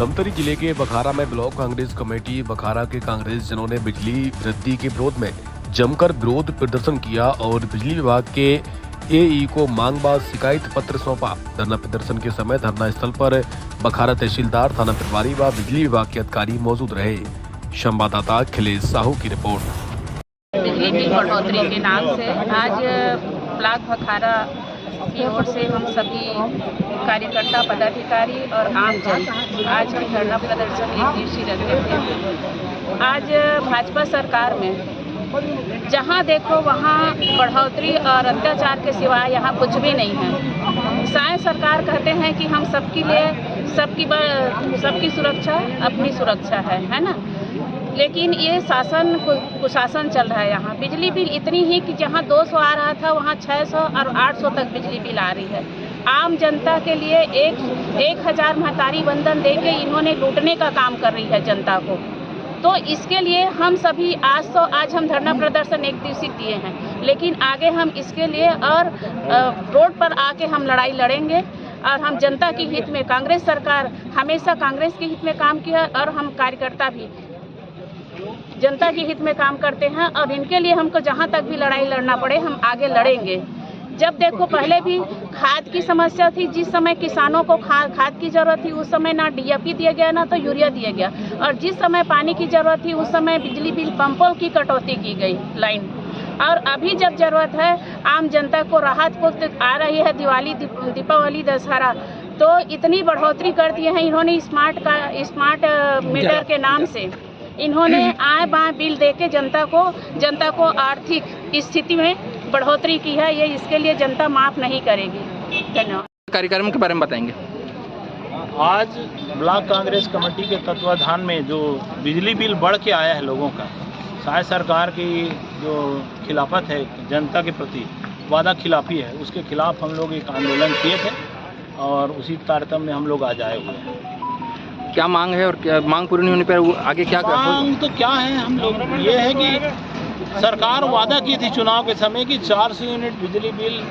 धमतरी जिले के बखारा में ब्लॉक कांग्रेस कमेटी बखारा के कांग्रेस जनों ने बिजली वृद्धि के विरोध में जमकर विरोध प्रदर्शन किया और बिजली विभाग के एई को मांग बाद शिकायत पत्र सौंपा। धरना प्रदर्शन के समय धरना स्थल पर बखारा तहसीलदार, थाना प्रभारी व बिजली विभाग के अधिकारी मौजूद रहे। संवाददाता अखिलेश साहू की रिपोर्ट। बिजली की बढ़ोतरी के नाम से आज ब्लॉक बखारा की ओर से हम सभी कार्यकर्ता, पदाधिकारी और आम जन आज हम धरना प्रदर्शन एक दिवसीय रखते थे। आज भाजपा सरकार में जहां देखो वहां बढ़ोतरी और अत्याचार के सिवाय यहाँ कुछ भी नहीं है। साय सरकार कहते हैं कि हम सबके लिए सबकी सुरक्षा अपनी सुरक्षा है ना, लेकिन ये शासन कुशासन चल रहा है। यहाँ बिजली बिल इतनी ही कि जहाँ 200 आ रहा था वहाँ 600 और 800 तक बिजली बिल आ रही है। आम जनता के लिए 1000 महतारी वंदन देके इन्होंने लूटने का काम कर रही है जनता को। तो इसके लिए हम सभी आज हम धरना प्रदर्शन एक दिवसीय दिए हैं, लेकिन आगे हम इसके लिए और रोड पर आके हम लड़ाई लड़ेंगे और हम जनता के हित में, कांग्रेस सरकार हमेशा कांग्रेस के हित में काम किया और हम कार्यकर्ता भी जनता के हित में काम करते हैं और इनके लिए हमको जहां तक भी लड़ाई लड़ना पड़े हम आगे लड़ेंगे। जब देखो पहले भी खाद की समस्या थी, जिस समय किसानों को खाद की जरूरत थी उस समय ना डीएपी दिया गया ना तो यूरिया दिया गया, और जिस समय पानी की जरूरत थी उस समय बिजली बिल पंपों की कटौती की गई लाइन। और अभी जब जरूरत है आम जनता को राहत को आ रही है, दिवाली, दीपावली, दशहरा, तो इतनी बढ़ोतरी कर दी है इन्होंने स्मार्ट मीटर के नाम से। इन्होंने आए बाएं बिल देके जनता को आर्थिक स्थिति में बढ़ोतरी की है। ये इसके लिए जनता माफ नहीं करेगी। धन्यवाद। कार्यक्रम के बारे में बताएंगे। आज ब्लॉक कांग्रेस कमेटी के तत्वाधान में जो बिजली बिल बढ़ के आया है लोगों का, शायद सरकार की जो खिलाफत है जनता के प्रति, वादा खिलाफी है, उसके खिलाफ हम लोग एक आंदोलन किए थे और उसी तारतम्य में हम लोग आज आए हुए हैं। क्या मांग है और क्या मांग पूरी नहीं होने पर आगे क्या मांग तो क्या है, हम लोग ये है कि सरकार वादा की थी चुनाव के समय कि 400 यूनिट बिजली बिल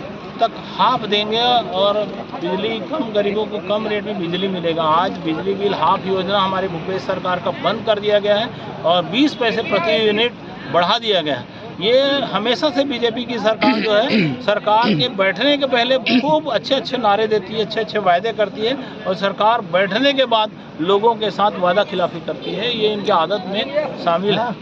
तक हाफ देंगे और बिजली कम गरीबों को कम रेट में बिजली मिलेगा। आज बिजली बिल हाफ योजना हमारे भूपेश सरकार का बंद कर दिया गया है और 20 पैसे प्रति यूनिट बढ़ा दिया गया है। ये हमेशा से बीजेपी की सरकार जो है, सरकार के बैठने के पहले खूब अच्छे नारे देती है, अच्छे वायदे करती है और सरकार बैठने के बाद लोगों के साथ वादा खिलाफी करती है। ये इनकी आदत में शामिल है।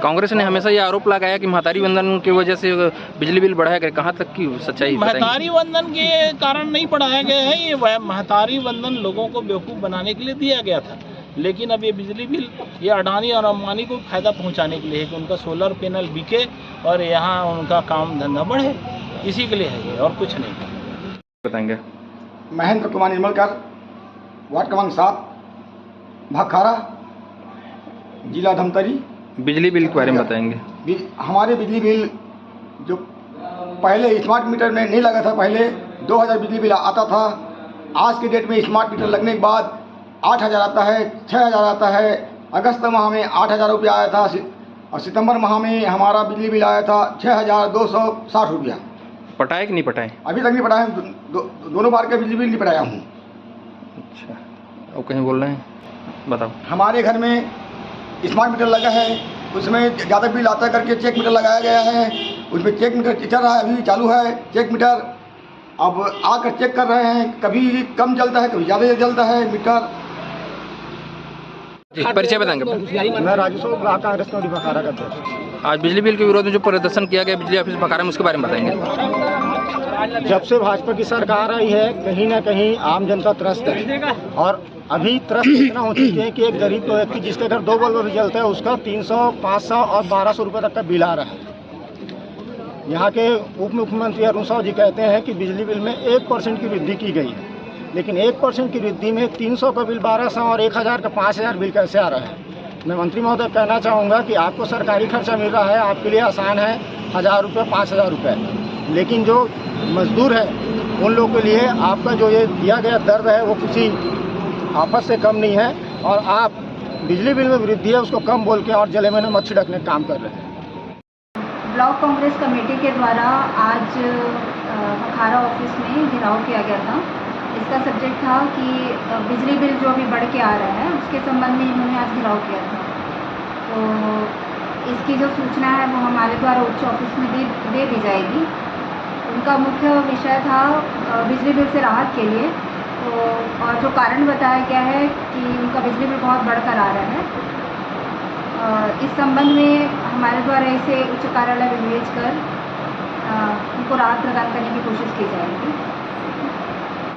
कांग्रेस ने हमेशा ये आरोप लगाया कि महतारी वंदन की वजह से बिजली बिल बढ़ाया गया। कहाँ तक की सच्चाई? महतारी वंदन के कारण नहीं बढ़ाया गया है। ये महतारी वंदन लोगों को बेवकूफ़ बनाने के लिए दिया गया था, लेकिन अब ये बिजली बिल ये अडानी और अंबानी को फायदा पहुंचाने के लिए है कि उनका सोलर पैनल बिके और यहाँ उनका काम धंधा बढ़े, इसी के लिए है ये, और कुछ नहीं। बताएंगे। महेंद्र कुमार निर्मलकर, वार्ड क्रमांक 7, बखारा, जिला धमतरी। बिजली बिल के बारे में बताएंगे। हमारे बिजली बिल जो पहले स्मार्ट मीटर में नहीं लगा था, पहले 2000 बिजली बिल आता था। आज के डेट में स्मार्ट मीटर लगने के बाद 8000 आता है, 6000 आता है। अगस्त माह में 8000 रुपया आया था और सितंबर माह में हमारा बिजली बिल आया था 6260 रुपया। पटाए कि नहीं पटाए? अभी तक नहीं पटाए। दोनों बार का बिजली बिल नहीं पटाया हूँ। अच्छा, और कहीं बोल रहे हैं? बताओ। हमारे घर में स्मार्ट मीटर लगा है, उसमें ज़्यादा बिल आता करके चेक मीटर लगाया गया है। उसमें चेक मीटर चल रहा है, अभी चालू है चेक मीटर। अब आकर चेक कर रहे हैं, कभी कम जलता है, कभी ज़्यादा जलता है मीटर। परिचय बताएंगे। मैं राजेश्वर, ब्लॉक कांग्रेस कमेटी बखारा का अध्यक्ष। आज बिजली बिल के विरोध में जो प्रदर्शन किया गया बिजली ऑफिस बखारा में, उसके बारे में बताएंगे। जब से भाजपा की सरकार आई है, कहीं ना कहीं आम जनता त्रस्त है और अभी त्रस्त इतना हो चुके हैं कि एक गरीब व्यक्ति जिसके घर 2 बल्ब भी जलता है उसका 300, 500 और 1200 रुपये तक का बिल आ रहा है। यहाँ के उप मुख्यमंत्री अरुण साहू जी कहते हैं कि बिजली बिल में 1% की वृद्धि की गई है, लेकिन 1% की वृद्धि में 300 का बिल 1200 और 1000 का 5000 बिल कैसे आ रहा है? मैं मंत्री महोदय कहना चाहूँगा कि आपको सरकारी खर्चा मिल रहा है, आपके लिए आसान है 1000 रुपये, 5000 रुपये, लेकिन जो मजदूर है उन लोगों के लिए आपका जो ये दिया गया दर्द है वो किसी आफत से कम नहीं है और आप बिजली बिल में वृद्धि है उसको कम बोल के और जले में मच्छी ढकने का काम कर रहे हैं। ब्लॉक कांग्रेस कमेटी के द्वारा आज बखारा ऑफिस में घेराव किया गया था। इसका सब्जेक्ट था कि बिजली बिल जो अभी बढ़ के आ रहा है उसके संबंध में इन्होंने आज घेराव किया था। तो इसकी जो सूचना है वो हमारे द्वारा उच्च ऑफिस में दे दी जाएगी। उनका मुख्य विषय था बिजली बिल से राहत के लिए। तो और जो कारण बताया गया है कि उनका बिजली बिल बहुत बढ़कर आ रहा है, इस संबंध में हमारे द्वारा इसे उच्च कार्यालय में भेजकर उनको राहत प्रदान करने की कोशिश की जाएगी।